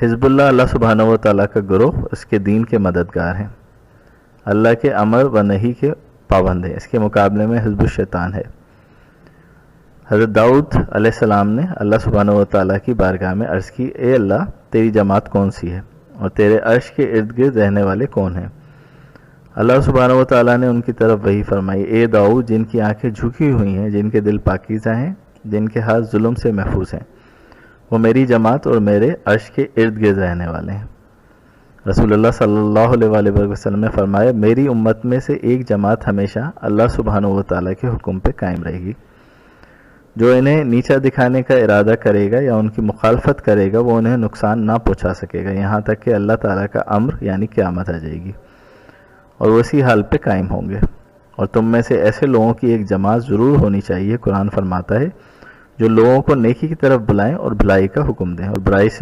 حزب اللہ اللہ سبحانہ و تعالیٰ کا گروہ اس کے دین کے مددگار ہیں، اللہ کے امر و نہی کے پابند ہیں۔ اس کے مقابلے میں حزب الشیطان ہے۔ حضرت داؤد علیہ السلام نے اللہ سبحانہ و تعالیٰ کی بارگاہ میں عرض کی، اے اللہ تیری جماعت کون سی ہے اور تیرے عرش کے ارد گرد رہنے والے کون ہیں؟ اللہ سبحانہ و تعالیٰ نے ان کی طرف وحی فرمائی، اے داؤد جن کی آنکھیں جھکی ہوئی ہیں، جن کے دل پاکیزہ ہیں، جن کے ہاتھ ظلم سے محفوظ ہیں، وہ میری جماعت اور میرے عرش کے ارد گرد رہنے والے ہیں۔ رسول اللہ صلی اللہ علیہ وآلہ وسلم نے فرمایا، میری امت میں سے ایک جماعت ہمیشہ اللہ سبحانہ و تعالیٰ کے حکم پہ قائم رہے گی۔ جو انہیں نیچا دکھانے کا ارادہ کرے گا یا ان کی مخالفت کرے گا وہ انہیں نقصان نہ پہنچا سکے گا، یہاں تک کہ اللہ تعالیٰ کا امر یعنی قیامت آ جائے گی اور وہ اسی حال پہ قائم ہوں گے۔ اور تم میں سے ایسے لوگوں کی ایک جماعت ضرور ہونی چاہیے، قرآن فرماتا ہے، جو لوگوں کو نیکی کی طرف بلائیں اور بھلائی کا حکم دیں اور برائی سے